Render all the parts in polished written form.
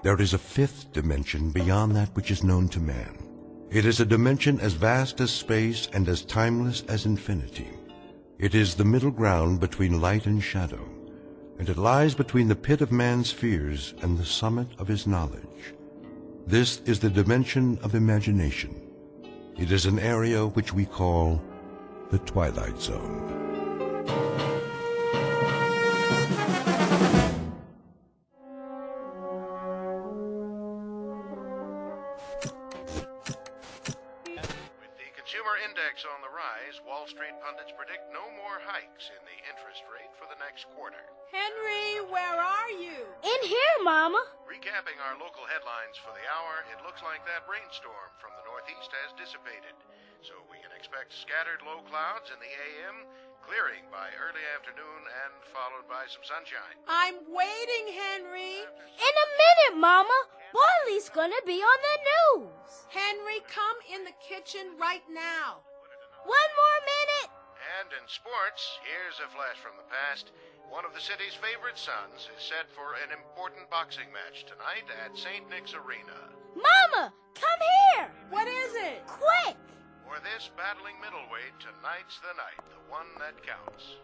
there is a fifth dimension beyond that which is known to man. It is a dimension as vast as space and as timeless as infinity. It is the middle ground between light and shadow, and it lies between the pit of man's fears and the summit of his knowledge. This is the dimension of imagination. It is an area which we call the Twilight Zone. Consumer index on the rise, Wall Street pundits predict no more hikes in the interest rate for the next quarter. Henry, where are you? In here, Mama. Recapping our local headlines for the hour, it looks like that rainstorm from the northeast has dissipated. So we can expect scattered low clouds in the AM, clearing by early afternoon and followed by some sunshine. I'm waiting, Henry. In a minute, Mama. Barley's gonna be on the news. Henry, come in the kitchen right now. One more minute. And in sports, here's a flash from the past. One of the city's favorite sons is set for an important boxing match tonight at St. Nick's Arena. Mama, come here. What is it? Quick. For this battling middleweight, tonight's the night, the one that counts.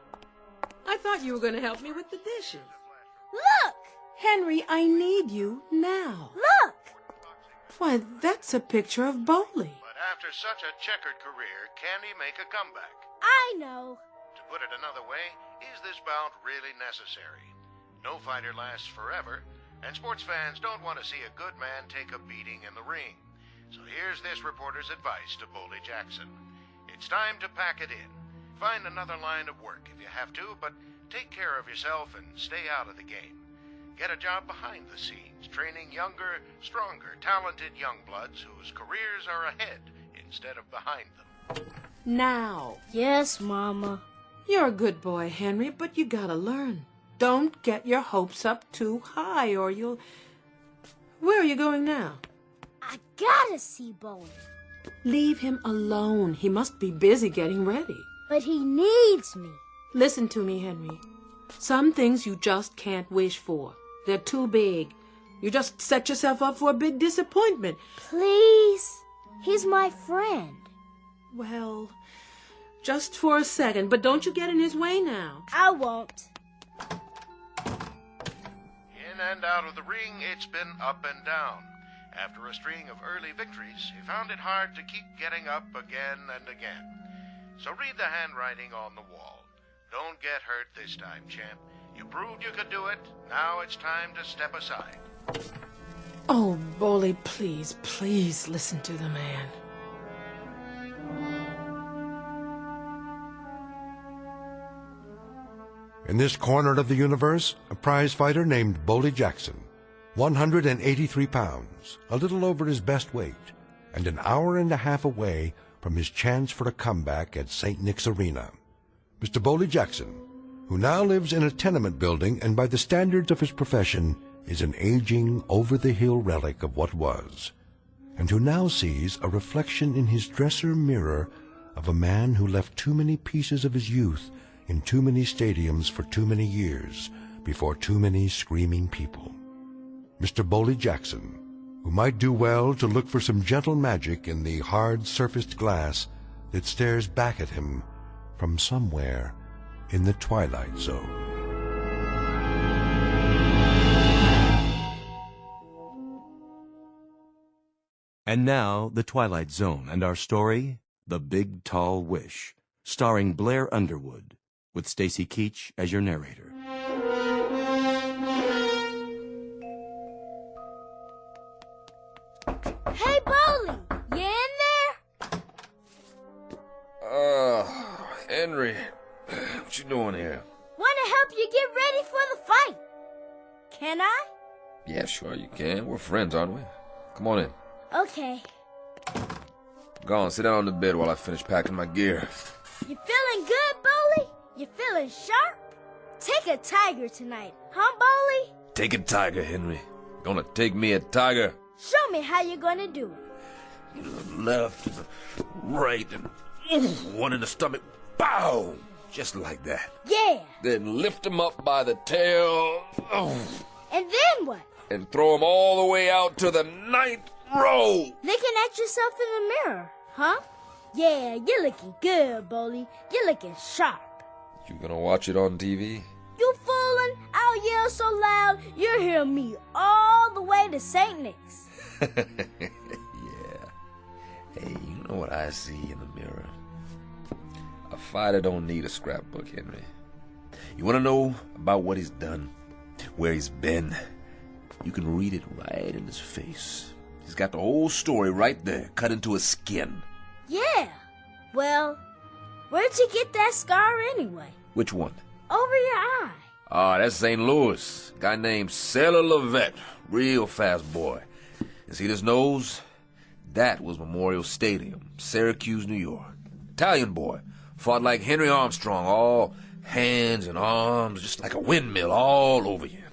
I thought you were going to help me with the dishes. Look. Henry, I need you now. Look. Why, that's a picture of Bowley. But after such a checkered career, can he make a comeback? I know. To put it another way, is this bout really necessary? No fighter lasts forever, and sports fans don't want to see a good man take a beating in the ring. So here's this reporter's advice to Boldy Jackson. It's time to pack it in. Find another line of work if you have to, but take care of yourself and stay out of the game. Get a job behind the scenes, training younger, stronger, talented young bloods whose careers are ahead instead of behind them. Now. Yes, Mama. You're a good boy, Henry, but you gotta learn. Don't get your hopes up too high or you'll... Where are you going now? I gotta see Bowley. Leave him alone. He must be busy getting ready. But he needs me. Listen to me, Henry. Some things you just can't wish for. They're too big. You just set yourself up for a big disappointment. Please? He's my friend. Well, just for a second, but don't you get in his way now. I won't. In and out of the ring, it's been up and down. After a string of early victories, he found it hard to keep getting up again and again. So read the handwriting on the wall. Don't get hurt this time, champ. You proved you could do it. Now it's time to step aside. Oh, Bowley, please, please listen to the man. In this corner of the universe, a prize fighter named Boldy Jackson, 183 pounds, a little over his best weight, and an hour and a half away from his chance for a comeback at St. Nick's Arena. Mr. Boldy Jackson, who now lives in a tenement building and by the standards of his profession is an aging, over-the-hill relic of what was, and who now sees a reflection in his dresser mirror of a man who left too many pieces of his youth in too many stadiums for too many years before too many screaming people. Mr. Boldy Jackson, who might do well to look for some gentle magic in the hard-surfaced glass that stares back at him from somewhere in the Twilight Zone. And now, The Twilight Zone and our story, The Big Tall Wish, starring Blair Underwood, with Stacy Keach as your narrator. Hey, Bowley, you in there? Henry, what you doing here? Want to help you get ready for the fight. Can I? Yeah, sure you can. We're friends, aren't we? Come on in. Okay. Go on, sit down on the bed while I finish packing my gear. You feeling good, Bowley? You feeling sharp? Take a tiger tonight, huh, Bowley? Take a tiger, Henry. Gonna take me a tiger. Show me how you're gonna do it. Left and right and one in the stomach. Bow! Just like that. Yeah. Then lift him up by the tail. And then what? and throw 'em all the way out to the 9th row. Looking at yourself in the mirror, huh? Yeah, you're looking good, Bully. You're looking sharp. You gonna watch it on TV? You foolin'? I'll yell so loud you'll hear me all the way to St. Nick's. Yeah. Hey, you know what I see in the mirror? A fighter don't need a scrapbook, Henry. You want to know about what he's done, where he's been? You can read it right in his face. He's got the whole story right there, cut into his skin. Yeah. Well, where'd you get that scar anyway? Which one? Over your eye. Ah, that's St. Louis. Guy named Sailor Levette. Real fast boy. And see this nose? That was Memorial Stadium, Syracuse, New York. Italian boy. Fought like Henry Armstrong, all hands and arms, just like a windmill all over you.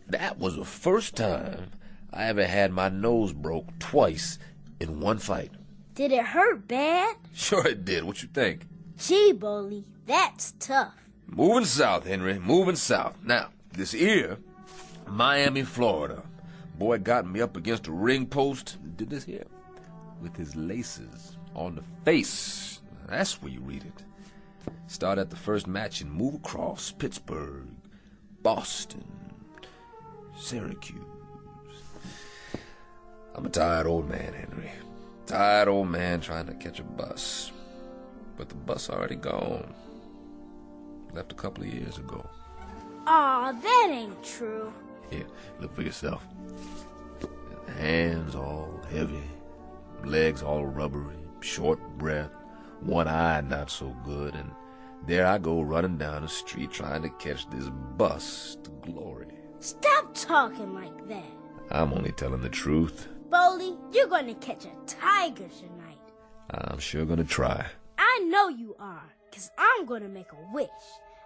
That was the first time I ever had my nose broke twice in one fight. Did it hurt bad? Sure it did. What you think? Gee, Bully, that's tough. Moving south, Henry, moving south. Now, this here, Miami, Florida. Boy got me up against a ring post and did this here with his laces on the face. That's where you read it. Start at the first match and move across Pittsburgh, Boston, Syracuse. I'm a tired old man, Henry. Tired old man trying to catch a bus. But the bus already gone. Left a couple of years ago. Aw, that ain't true. Here, look for yourself. Hands all heavy, legs all rubbery, short breath, one eye not so good, and there I go running down the street trying to catch this bus to glory. Stop talking like that. I'm only telling the truth. Bully, you're gonna catch a tiger tonight. I'm sure gonna try. I know you are, 'cause I'm gonna make a wish.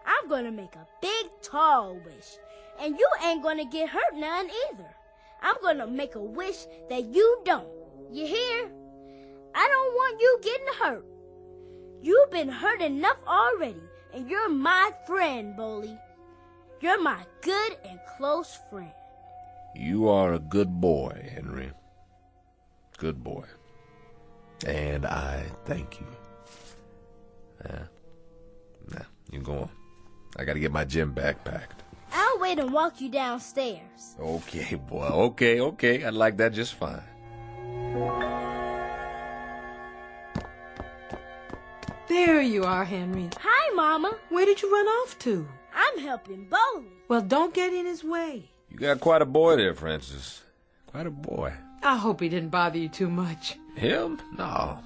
I'm gonna make a big, tall wish. And you ain't gonna get hurt none either. I'm gonna make a wish that you don't. You hear? I don't want you getting hurt. You've been hurt enough already, and you're my friend, Bully. You're my good and close friend. You are a good boy, Henry. Good boy. And I thank you. Now, you go on. I gotta get my gym bag packed. I'll wait and walk you downstairs. Okay, boy. Okay. I like that just fine. There you are, Henry. Hi, Mama. Where did you run off to? I'm helping Bully. Well, don't get in his way. You got quite a boy there, Francis. Quite a boy. I hope he didn't bother you too much. Him? No.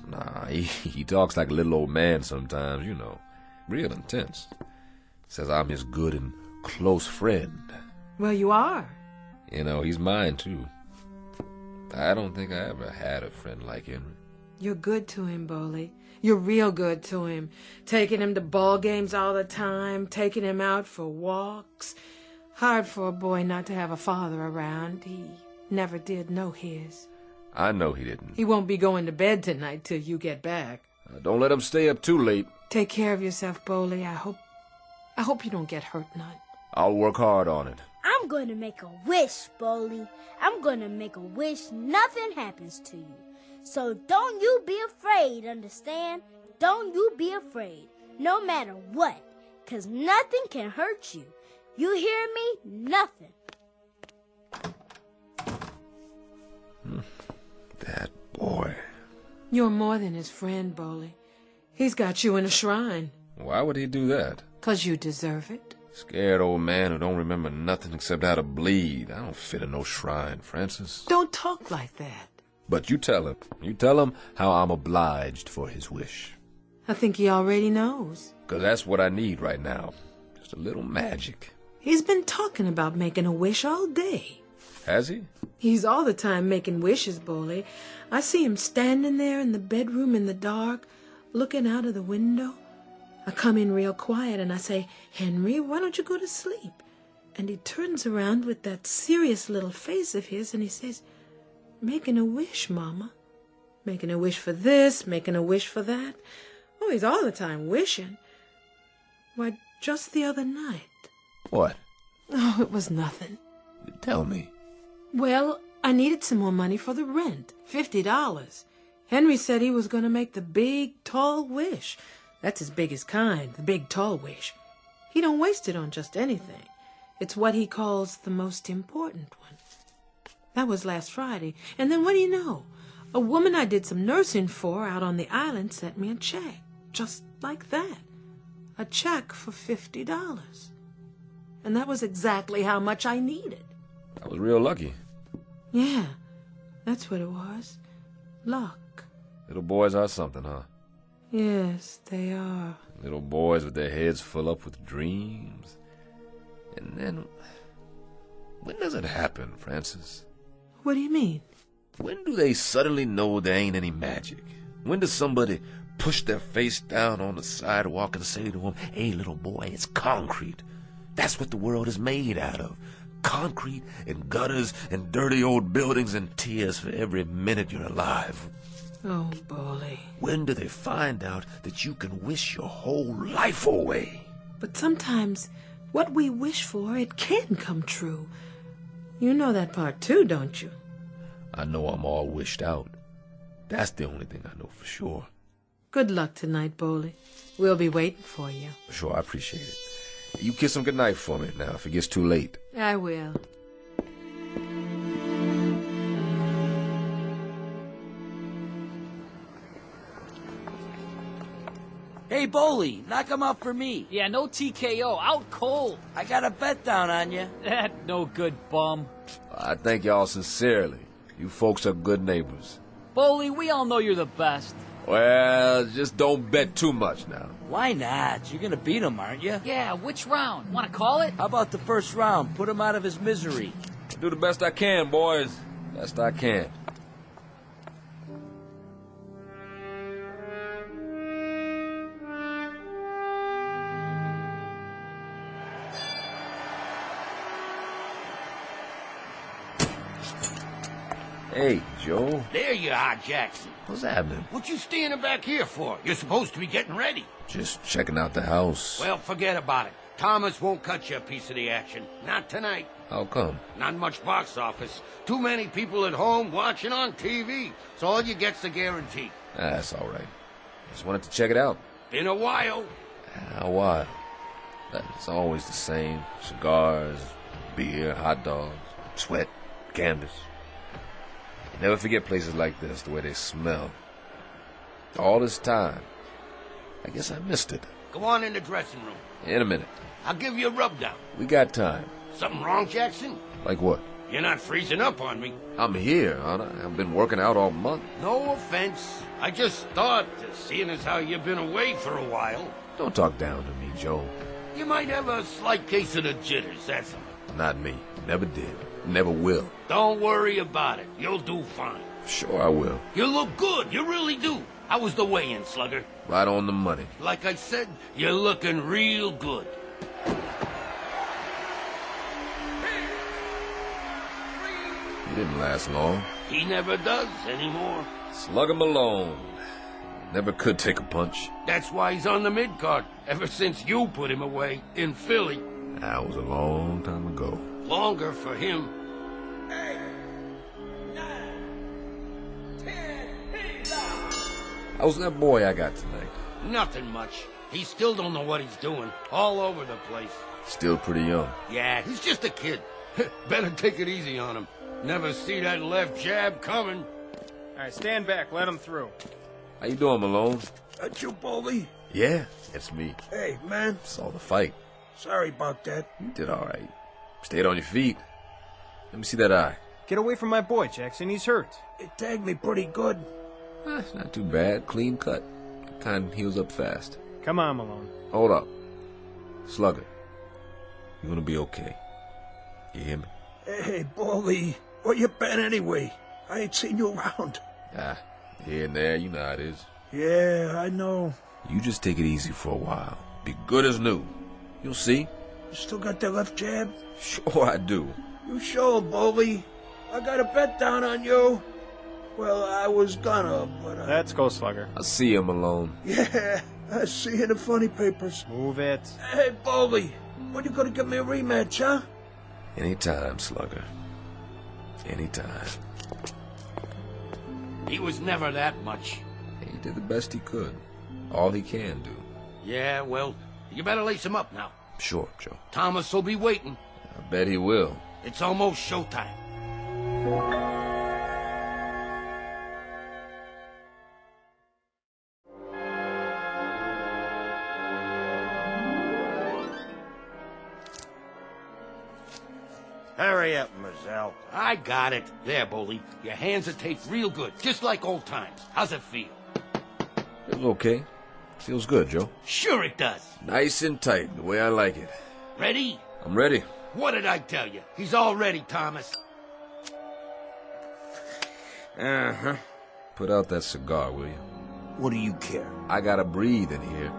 He talks like a little old man sometimes, you know. Real intense. Says I'm his good and close friend. Well, you are. You know, he's mine, too. I don't think I ever had a friend like Henry. You're good to him, Bully. You're real good to him. Taking him to ball games all the time, taking him out for walks. Hard for a boy not to have a father around. He never did know his. I know he didn't. He won't be going to bed tonight till you get back. Don't let him stay up too late. Take care of yourself, Bully. I hope you don't get hurt none. I'll work hard on it. I'm going to make a wish, Bully. I'm going to make a wish nothing happens to you. So don't you be afraid, understand? Don't you be afraid, no matter what, 'cause nothing can hurt you. You hear me? Nothing. That boy. You're more than his friend, Bully. He's got you in a shrine. Why would he do that? 'Cause you deserve it. Scared old man who don't remember nothing except how to bleed. I don't fit in no shrine, Francis. Don't talk like that. But you tell him. You tell him how I'm obliged for his wish. I think he already knows. 'Cause that's what I need right now. Just a little magic. He's been talking about making a wish all day. Has he? He's all the time making wishes, Bully. I see him standing there in the bedroom in the dark, looking out of the window. I come in real quiet and I say, "Henry, why don't you go to sleep?" And he turns around with that serious little face of his and he says, "Making a wish, Mama. Making a wish for this, making a wish for that." Oh, he's all the time wishing. Why, just the other night. What? Oh, it was nothing. Tell me. Well, I needed some more money for the rent, $50. Henry said he was going to make the big, tall wish. That's his biggest kind, the big, tall wish. He don't waste it on just anything. It's what he calls the most important one. That was last Friday. And then what do you know? A woman I did some nursing for out on the island sent me a check. Just like that. A check for $50. And that was exactly how much I needed. I was real lucky. Yeah, that's what it was. Luck. Little boys are something, huh? Yes, they are. Little boys with their heads full up with dreams. And then, when does it happen, Francis? What do you mean? When do they suddenly know there ain't any magic? When does somebody push their face down on the sidewalk and say to them, "Hey, little boy, it's concrete. That's what the world is made out of. Concrete and gutters and dirty old buildings and tears for every minute you're alive." Oh, Bully. When do they find out that you can wish your whole life away? But sometimes what we wish for, it can come true. You know that part too, don't you? I know I'm all wished out. That's the only thing I know for sure. Good luck tonight, Bully. We'll be waiting for you. Sure, I appreciate it. You kiss him goodnight for me now if it gets too late. I will. Hey, Boley, knock him out for me. Yeah, no TKO. Out cold. I got a bet down on you. That no good bum. I thank y'all sincerely. You folks are good neighbors. Boley, we all know you're the best. Well, just don't bet too much now. Why not? You're gonna beat him, aren't you? Yeah, which round? Want to call it? How about the first round? Put him out of his misery. I'll do the best I can, boys. Best I can. Hey, Joe. There you are, Jackson. What's happening? What you standing back here for? You're supposed to be getting ready. Just checking out the house. Well, forget about it. Thomas won't cut you a piece of the action. Not tonight. How come? Not much box office. Too many people at home watching on TV. So all you get's the guarantee. That's all right. Just wanted to check it out. Been a while. A while. It's always the same. Cigars, beer, hot dogs, sweat, canvas. Never forget places like this, the way they smell. All this time, I guess I missed it. Go on in the dressing room. In a minute. I'll give you a rub down. We got time. Something wrong, Jackson? Like what? You're not freezing up on me. I'm here, aren't I? I've been working out all month. No offense. I just thought, seeing as how you've been away for a while. Don't talk down to me, Joe. You might have a slight case of the jitters, that's all. Not me. Never did. Never will. Don't worry about it. You'll do fine. Sure I will. You look good. You really do. How was the weigh-in, Slugger? Right on the money. Like I said, you're looking real good. He didn't last long. He never does anymore. Slug him alone. Never could take a punch. That's why he's on the mid-card, ever since you put him away in Philly. That was a long time ago. Longer for him. 8, 9, 10, How's that boy I got tonight? Nothing much. He still don't know what he's doing. All over the place. Still pretty young. Yeah, he's just a kid. Better take it easy on him. Never see that left jab coming. All right, stand back. Let him through. How you doing, Malone? That you, Boldy? Yeah, it's me. Hey, man. Saw the fight. Sorry about that. You did all right. Stayed on your feet. Let me see that eye. Get away from my boy, Jackson. He's hurt. It tagged me pretty good. It's not too bad. Clean cut. Kind heals up fast. Come on, Malone. Hold up. Slugger. You're gonna be okay. You hear me? Hey, Baldy. Where you been anyway? I ain't seen you around. Here and there. You know how it is. Yeah, I know. You just take it easy for a while. Be good as new. You'll see. You still got that left jab? Sure I do. You sure, Baldy? I got a bet down on you. Well, I was gonna, but Let's go, Slugger. I'll see you, Malone. Yeah, I see you in the funny papers. Move it. Hey, Baldy. When you gonna give me a rematch, huh? Anytime, Slugger. Anytime. He was never that much. He did the best he could. All he can do. Yeah, well, you better lace him up now. Sure, Joe. Thomas will be waiting. I bet he will. It's almost showtime. Hurry up, Mazel. I got it. There, Bully. Your hands are taped real good, just like old times. How's it feel? Feels okay. Feels good, Joe. Sure it does. Nice and tight, the way I like it. Ready? I'm ready. What did I tell you? He's all ready, Thomas. Uh-huh. Put out that cigar, will you? What do you care? I gotta breathe in here.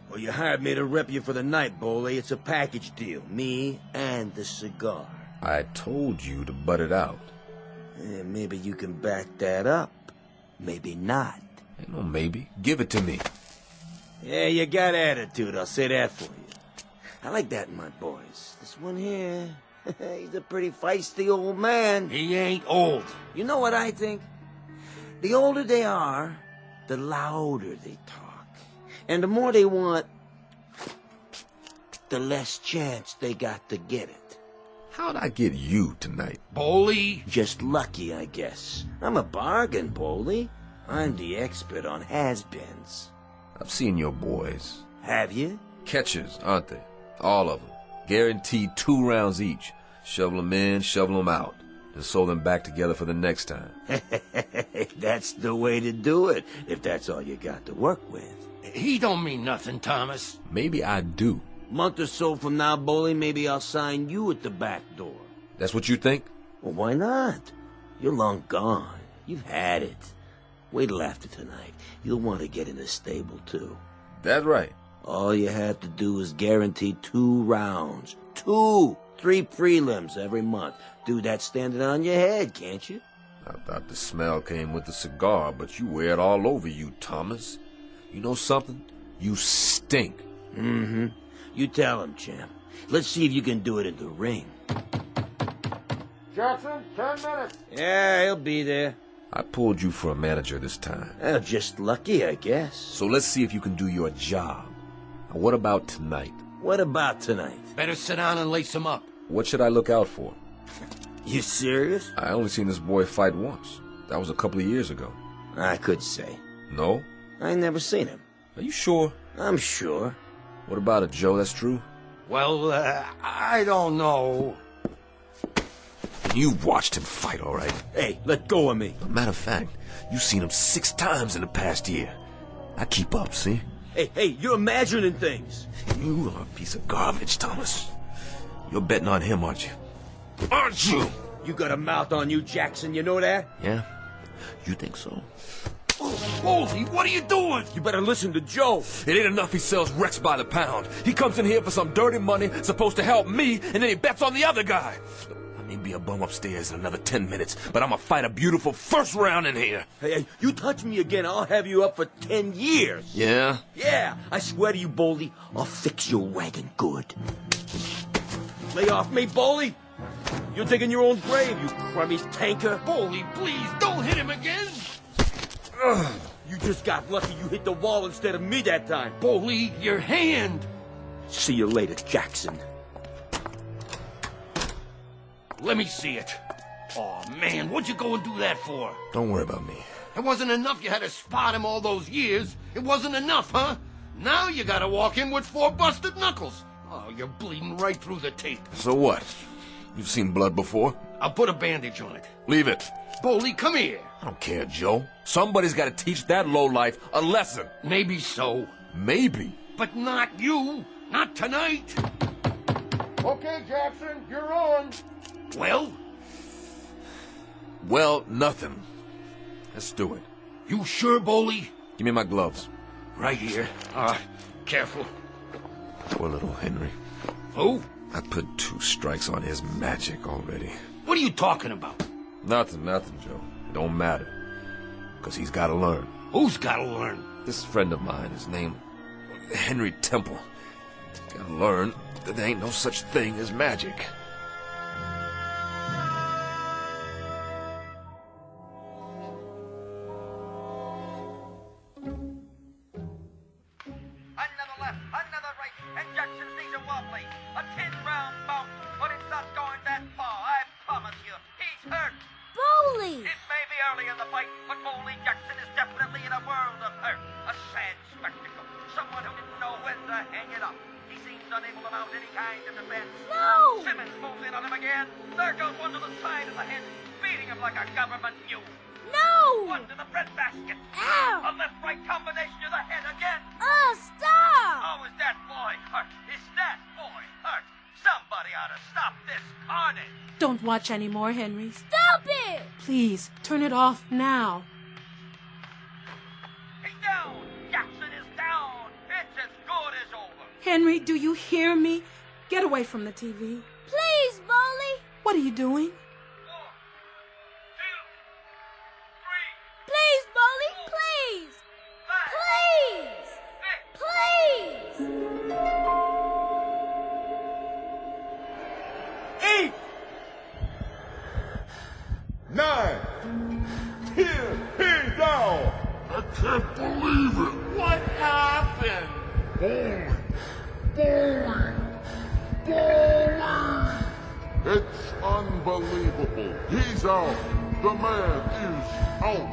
Well, you hired me to rep you for the night, Boley. It's a package deal. Me and the cigar. I told you to butt it out. Maybe you can back that up. Maybe not. Ain't no maybe. Give it to me. Yeah, you got attitude, I'll say that for you. I like that in my boys. This one here, he's a pretty feisty old man. He ain't old. You know what I think? The older they are, the louder they talk. And the more they want, the less chance they got to get it. How'd I get you tonight? Boley? Just lucky, I guess. I'm a bargain, Boley. I'm the expert on has-beens. I've seen your boys. Have you? Catchers, aren't they? All of them. Guaranteed 2 rounds each. Shovel them in, shovel them out. And sew them back together for the next time. That's the way to do it, if that's all you got to work with. He don't mean nothing, Thomas. Maybe I do. Month or so from now, Boley, maybe I'll sign you at the back door. That's what you think? Well, why not? You're long gone. You've had it. Wait till after tonight. You'll want to get in the stable, too. That's right. All you have to do is guarantee 2 rounds. 2! 3 prelims every month. Do that standing on your head, can't you? I thought the smell came with the cigar, but you wear it all over you, Thomas. You know something? You stink. Mm-hmm. You tell him, champ. Let's see if you can do it in the ring. Jackson, 10 minutes. Yeah, he'll be there. I pulled you for a manager this time. Well, just lucky, I guess. So let's see if you can do your job. Now, what about tonight? What about tonight? Better sit down and lace him up. What should I look out for? You serious? I only seen this boy fight once. That was a couple of years ago. I could say. No? I never seen him. Are you sure? I'm sure. What about it, Joe? That's true? Well, I don't know. You've watched him fight, all right? Hey, let go of me. Matter of fact, you've seen him 6 times in the past year. I keep up, see? Hey, you're imagining things. You are a piece of garbage, Thomas. You're betting on him, aren't you? Aren't you? You got a mouth on you, Jackson, you know that? Yeah? You think so? Boley, what are you doing? You better listen to Joe. It ain't enough he sells wrecks by the pound. He comes in here for some dirty money, supposed to help me, and then he bets on the other guy. I may be a bum upstairs in another 10 minutes, but I'm gonna fight a beautiful first round in here. Hey, you touch me again, I'll have you up for 10 years. Yeah? Yeah, I swear to you, Boley, I'll fix your wagon good. Lay off me, Boley. You're digging your own grave, you crummy tanker. Boley, please, don't hit him again. Ugh, you just got lucky you hit the wall instead of me that time. Boley, your hand. See you later, Jackson. Let me see it. Oh man, what'd you go and do that for? Don't worry about me. It wasn't enough you had to spot him all those years. It wasn't enough, huh? Now you gotta walk in with 4 busted knuckles. Oh, you're bleeding right through the tape. So what? You've seen blood before? I'll put a bandage on it. Leave it. Boley, come here. I don't care, Joe. Somebody's got to teach that lowlife a lesson. Maybe so. Maybe. But not you. Not tonight. Okay, Jackson, you're on. Well? Well, nothing. Let's do it. You sure, Boley? Give me my gloves. Right here. Careful. Poor little Henry. Who? I put 2 strikes on his magic already. What are you talking about? Nothing, Joe. It don't matter. Because he's got to learn. Who's got to learn? This friend of mine, his name Henry Temple. He's got to learn that there ain't no such thing as magic. our government knew. No! One to the breadbasket. Ow! A left-right combination to the head again. Stop! Oh, is that boy hurt? Is that boy hurt? Somebody ought to stop this carnage. Don't watch anymore, Henry. Stop it! Please, turn it off now. He's down. Jackson is down. It's as good as over. Henry, do you hear me? Get away from the TV. Please, Bolly. What are you doing? 4, 2, 3, Please, Bolly, please. 5, 6, Please. Please. 8, 9, 10, he's down. I can't believe it. What happened? Bowling. It's unbelievable. He's out. The man is out.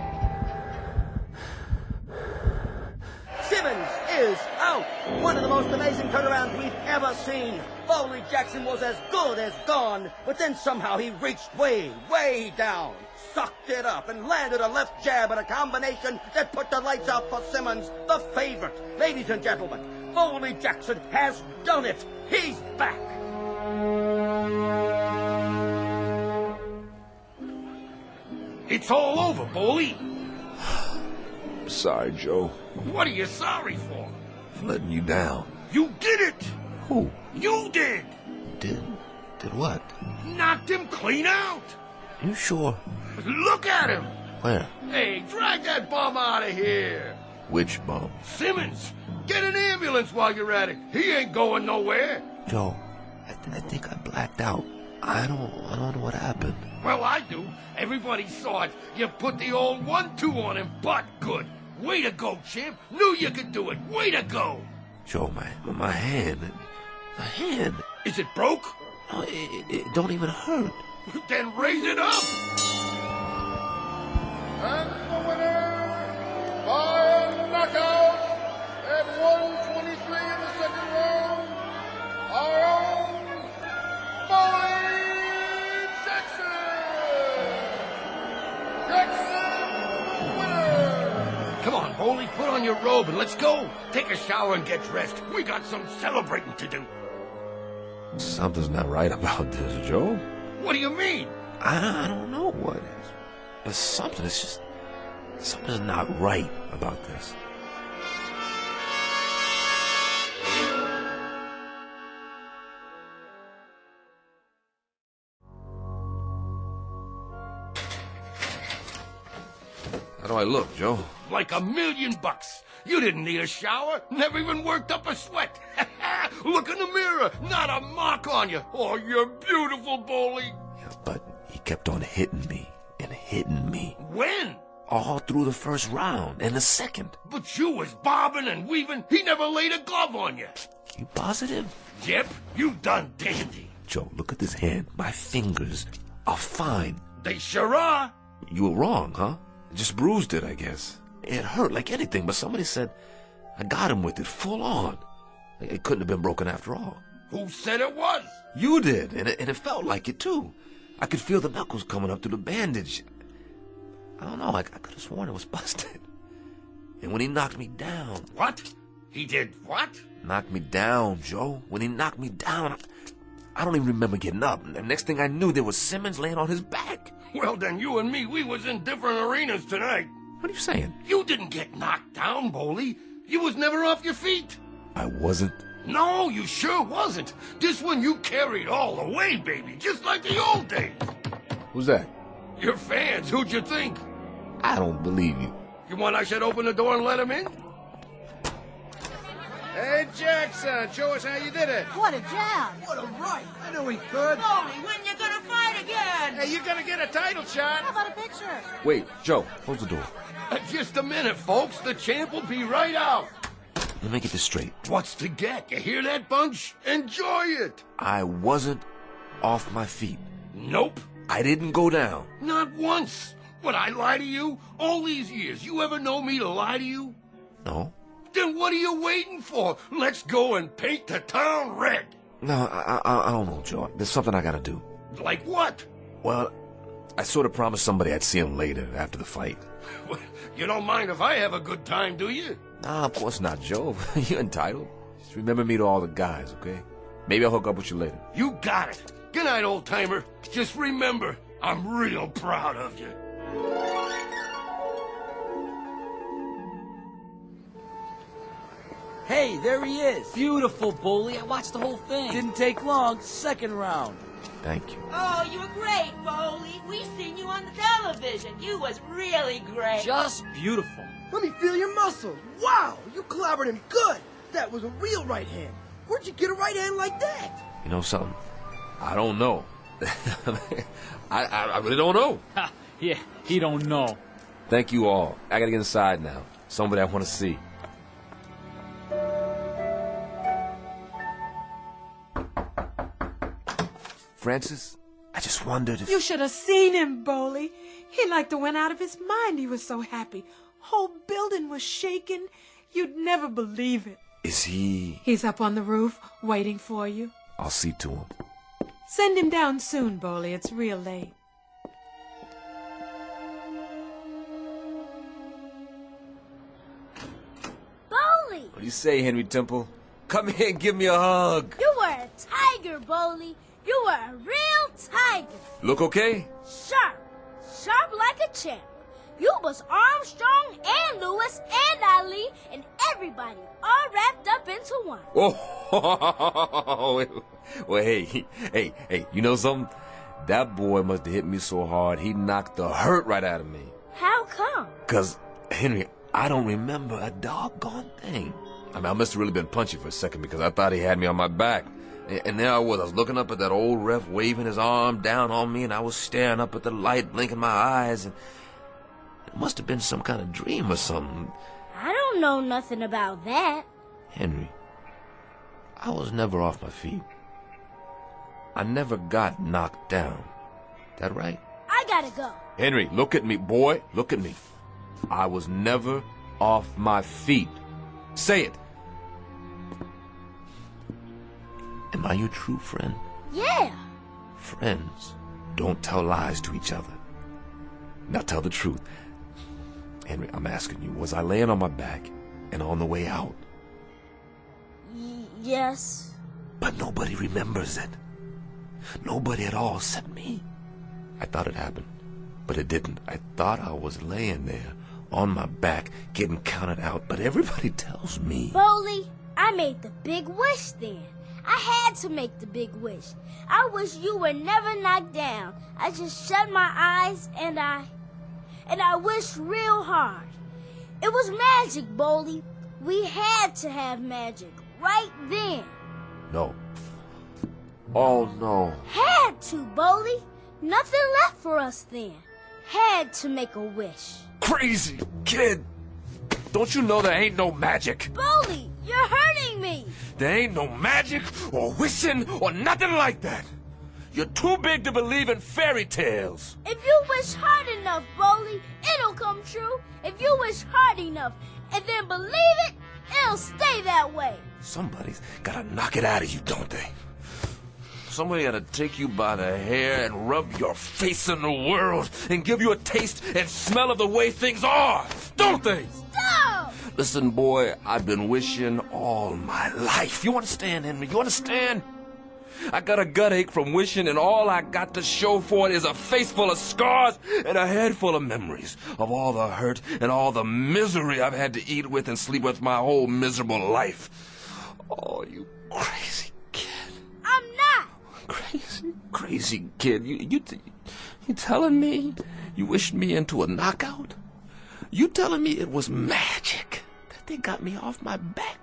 Simmons is out. One of the most amazing turnarounds we've ever seen. Foley Jackson was as good as gone, but then somehow he reached way, way down, sucked it up, and landed a left jab and a combination that put the lights out for Simmons, the favorite. Ladies and gentlemen, Foley Jackson has done it. He's back. It's all over, Boley. Sorry, Joe. What are you sorry for? For letting you down. You did it! Who? You did! Did what? Knocked him clean out! You sure? Look at him! Where? Hey, drag that bum out of here! Which bum? Simmons, get an ambulance while you're at it. He ain't going nowhere. Joe, I think I blacked out. I don't know what happened. Well, I do. Everybody saw it. You put the old 1-2 on him, but good. Way to go, champ. Knew you could do it. Way to go. Joe, my hand. My hand. Is it broke? No, it don't even hurt. Then raise it up. And the winner, by a knockout, at 123 in the second round, our own Foley Jackson! Jackson, winner! Come on, Boley, put on your robe and let's go. Take a shower and get dressed. We got some celebrating to do. Something's not right about this, Joe. What do you mean? I don't know what is. But something's not right about this. How do I look, Joe? Like $1,000,000. You didn't need a shower. Never even worked up a sweat. Look in the mirror. Not a mark on you. Oh, you're beautiful, Boley. Yeah, but he kept on hitting me and hitting me. When? All through the first round and the second. But you was bobbing and weaving. He never laid a glove on you. You positive? Yep, you done dandy. Joe, look at this hand. My fingers are fine. They sure are. You were wrong, huh? Just bruised it, I guess. It hurt like anything, but somebody said I got him with it full on. It couldn't have been broken after all. Who said it was? You did, and it felt like it, too. I could feel the knuckles coming up through the bandage. I don't know, I could have sworn it was busted. And when he knocked me down... What? He did what? Knocked me down, Joe. When he knocked me down, I don't even remember getting up. And the next thing I knew, there was Simmons laying on his back. Well, then you and me, we was in different arenas tonight. What are you saying? You didn't get knocked down, Boley. You was never off your feet. I wasn't? No, you sure wasn't. This one you carried all the way, baby, just like the old days. Who's that? Your fans, who'd you think? I don't believe you. You want I should open the door and let him in? Hey, Jackson, show us how you did it. What a jab. What a right. I knew he could. Foley, when you gonna fight again? Hey, you're gonna get a title shot. How about a picture? Wait, Joe, close the door. Just a minute, folks. The champ will be right out. Let me get this straight. What's to get? You hear that, Bunch? Enjoy it. I wasn't off my feet. Nope. I didn't go down. Not once. Would I lie to you? All these years, you ever know me to lie to you? No. Then what are you waiting for? Let's go and paint the town red. No, I don't know, Joe. There's something I gotta do. Like what? Well, I sort of promised somebody I'd see him later, after the fight. You don't mind if I have a good time, do you? Nah, of course not, Joe. You're entitled. Just remember me to all the guys, okay? Maybe I'll hook up with you later. You got it. Good night, old-timer. Just remember, I'm real proud of you. Hey, there he is. Beautiful, Bully. I watched the whole thing. Didn't take long. Second round. Thank you. Oh, you were great, Foley. We seen you on the television. You was really great. Just beautiful. Let me feel your muscles. Wow, you clobbered him good. That was a real right hand. Where'd you get a right hand like that? You know something? I don't know. I really don't know. Yeah, he don't know. Thank you all. I gotta get inside now. Somebody I want to see. Francis, I just wondered if... You should have seen him, Boley. He like to went out of his mind. He was so happy. Whole building was shaking. You'd never believe it. Is he... He's up on the roof, waiting for you. I'll see to him. Send him down soon, Boley. It's real late. Boley! What do you say, Henry Temple? Come here and give me a hug. You were a tiger, Boley. You were a real tiger. Look okay? Sharp. Sharp like a champ. You was Armstrong and Lewis and Ali and everybody all wrapped up into one. Oh, well, hey, you know something? That boy must have hit me so hard, he knocked the hurt right out of me. How come? 'Cause, Henry, I don't remember a doggone thing. I mean, I must have really been punchy for a second because I thought he had me on my back. And there I was looking up at that old ref waving his arm down on me, and I was staring up at the light, blinking my eyes, and it must have been some kind of dream or something. I don't know nothing about that. Henry, I was never off my feet. I never got knocked down. That right? I gotta go. Henry, look at me, boy. Look at me. I was never off my feet. Say it. Am I your true friend? Yeah. Friends don't tell lies to each other. Now tell the truth. Henry, I'm asking you, was I laying on my back and on the way out? Yes. But nobody remembers it. Nobody at all except me. I thought it happened, but it didn't. I thought I was laying there on my back getting counted out, but everybody tells me. Boley, I made the big wish then. I had to make the big wish. I wish you were never knocked down. I just shut my eyes and I wished real hard. It was magic, Boley. We had to have magic right then. No. Oh, no. Had to, Boley. Nothing left for us then. Had to make a wish. Crazy kid. Don't you know there ain't no magic? Boley, you're hurting me. There ain't no magic or wishing or nothing like that. You're too big to believe in fairy tales. If you wish hard enough, Boley, it'll come true. If you wish hard enough and then believe it, it'll stay that way. Somebody's gotta knock it out of you, don't they? Somebody gotta take you by the hair and rub your face in the world and give you a taste and smell of the way things are, don't they? Stop! Listen, boy, I've been wishing all my life. You understand, Henry? You understand? I got a gut ache from wishing, and all I got to show for it is a face full of scars and a head full of memories of all the hurt and all the misery I've had to eat with and sleep with my whole miserable life. Oh, you crazy kid. I'm not. Crazy kid. You telling me you wished me into a knockout? You telling me it was magic that they got me off my back?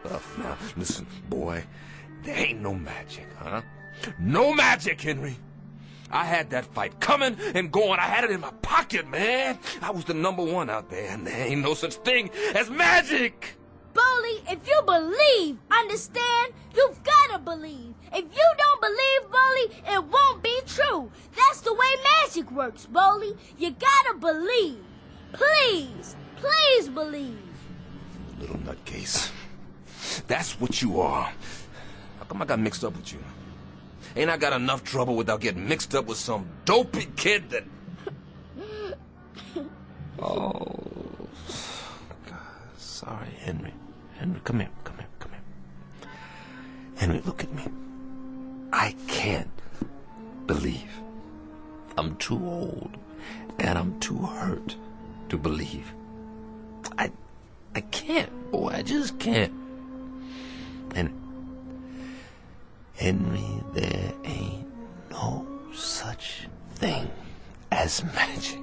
Now, listen, boy, there ain't no magic, huh? No magic, Henry. I had that fight coming and going. I had it in my pocket, man. I was the #1 out there, and there ain't no such thing as magic. Boley, if you believe, understand, you've gotta believe. If you don't believe, Boley, it won't be true. That's the way magic works, Boley. You gotta believe. Please, please believe. Little nutcase. That's what you are. How come I got mixed up with you? Ain't I got enough trouble without getting mixed up with some dopey kid that... Oh, God, sorry, Henry. Henry, come here. Henry, look at me. I can't believe. I'm too old, and I'm too hurt to believe. I can't, boy, I just can't. Henry, there ain't no such thing as magic.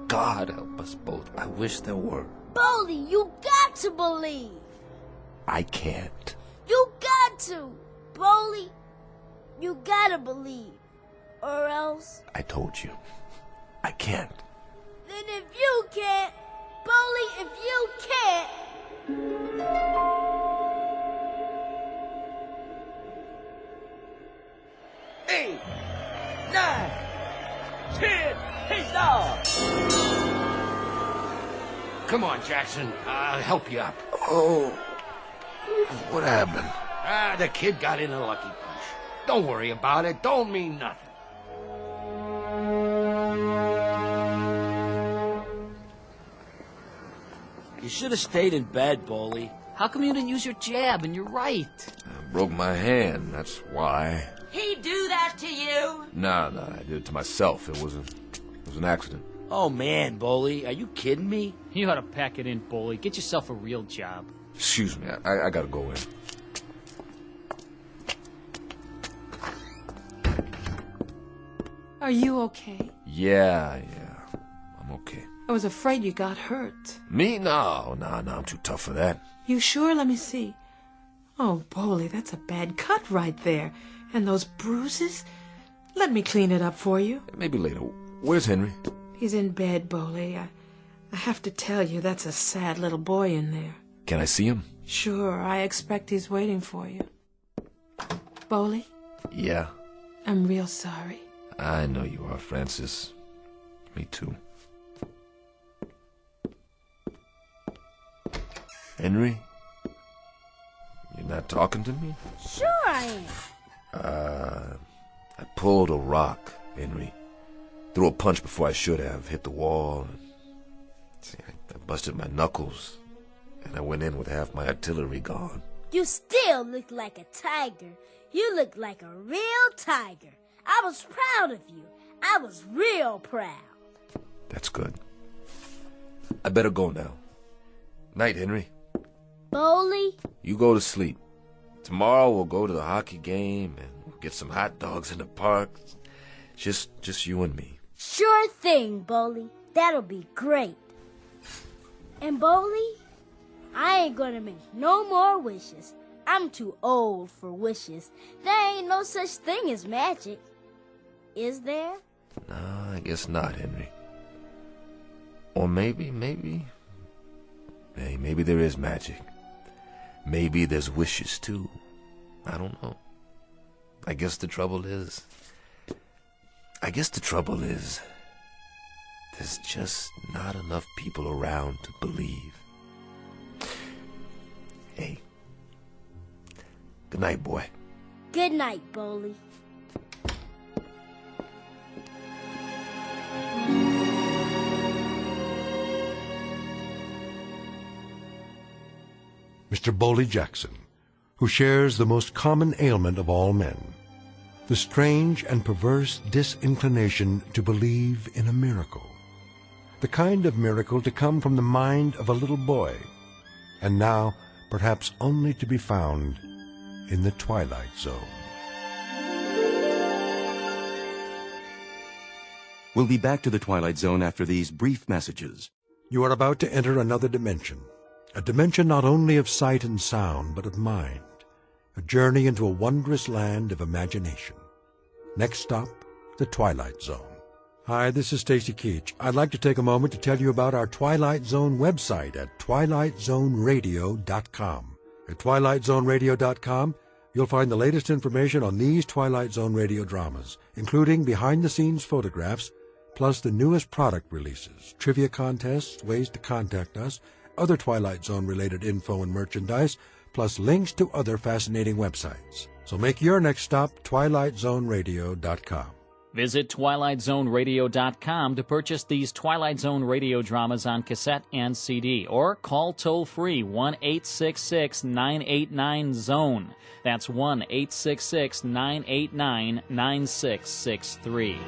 God help us both. I wish there were. Boldy, you got to believe. I can't. You got to. Boldy, you gotta believe. Or else... I told you. I can't. Then if you can't, Boldy, if you can't... 8, 9, 10, he's off! Come on, Jackson. I'll help you up. Oh, what happened? The kid got in a lucky punch. Don't worry about it. Don't mean nothing. You should have stayed in bed, Boley. How come you didn't use your jab and your right? I broke my hand, that's why. He do that to you? No, I did it to myself. It was an accident. Oh, man, Boley, are you kidding me? You ought to pack it in, Bully. Get yourself a real job. Excuse me, I gotta go in. Are you okay? Yeah, I'm okay. I was afraid you got hurt. Me? No, I'm too tough for that. You sure? Let me see. Oh, Boley, that's a bad cut right there. And those bruises? Let me clean it up for you. Maybe later. Where's Henry? He's in bed, Boley. I have to tell you, that's a sad little boy in there. Can I see him? Sure, I expect he's waiting for you. Boley? Yeah. I'm real sorry. I know you are, Francis. Me too. Henry? You're not talking to me? Sure I am. I pulled a rock, Henry. Threw a punch before I should have. Hit the wall. See, I busted my knuckles. And I went in with half my artillery gone. You still look like a tiger. You look like a real tiger. I was proud of you. I was real proud. That's good. I better go now. Night, Henry. Boley? You go to sleep. Tomorrow we'll go to the hockey game and we'll get some hot dogs in the park. Just you and me. Sure thing, Boley. That'll be great. And Boley, I ain't gonna make no more wishes. I'm too old for wishes. There ain't no such thing as magic. Is there? No, I guess not, Henry. Or maybe there is magic. Maybe there's wishes, too. I don't know. I guess the trouble is, there's just not enough people around to believe. Hey. Good night, boy. Good night, Boley. Mr. Boley Jackson, who shares the most common ailment of all men, the strange and perverse disinclination to believe in a miracle, the kind of miracle to come from the mind of a little boy, and now perhaps only to be found in the Twilight Zone. We'll be back to the Twilight Zone after these brief messages. You are about to enter another dimension, a dimension not only of sight and sound, but of mind, a journey into a wondrous land of imagination. Next stop, the Twilight Zone. Hi, this is Stacy Keach. I'd like to take a moment to tell you about our Twilight Zone website at twilightzoneradio.com. At twilightzoneradio.com, you'll find the latest information on these Twilight Zone radio dramas, including behind-the-scenes photographs, plus the newest product releases, trivia contests, ways to contact us, other Twilight Zone-related info and merchandise, plus links to other fascinating websites. So make your next stop TwilightZoneRadio.com. Visit TwilightZoneRadio.com to purchase these Twilight Zone radio dramas on cassette and CD, or call toll-free 1-866-989-ZONE. That's 1-866-989-9663.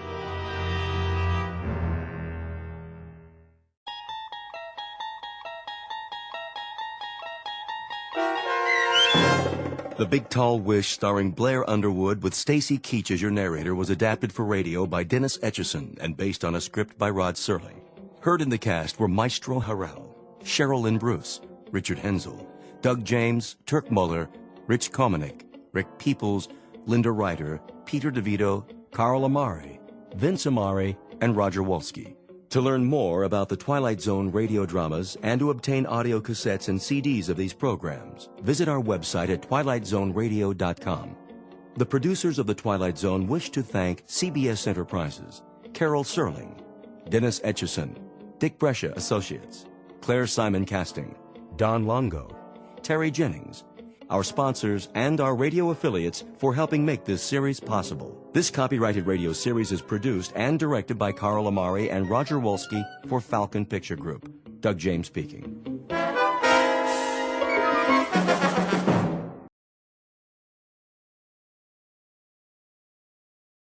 The Big Tall Wish, starring Blair Underwood with Stacy Keach as your narrator, was adapted for radio by Dennis Etchison and based on a script by Rod Serling. Heard in the cast were Maestro Harrell, Cheryl Lynn Bruce, Richard Hensel, Doug James, Turk Muller, Rich Komanek, Rick Peoples, Linda Ryder, Peter DeVito, Carl Amari, Vince Amari, and Roger Wolski. To learn more about the Twilight Zone radio dramas and to obtain audio cassettes and CDs of these programs, visit our website at TwilightZoneRadio.com. The producers of The Twilight Zone wish to thank CBS Enterprises, Carol Serling, Dennis Etchison, Dick Brescia Associates, Claire Simon Casting, Don Longo, Terry Jennings, our sponsors, and our radio affiliates for helping make this series possible. This copyrighted radio series is produced and directed by Carl Amari and Roger Wolski for Falcon Picture Group. Doug James speaking.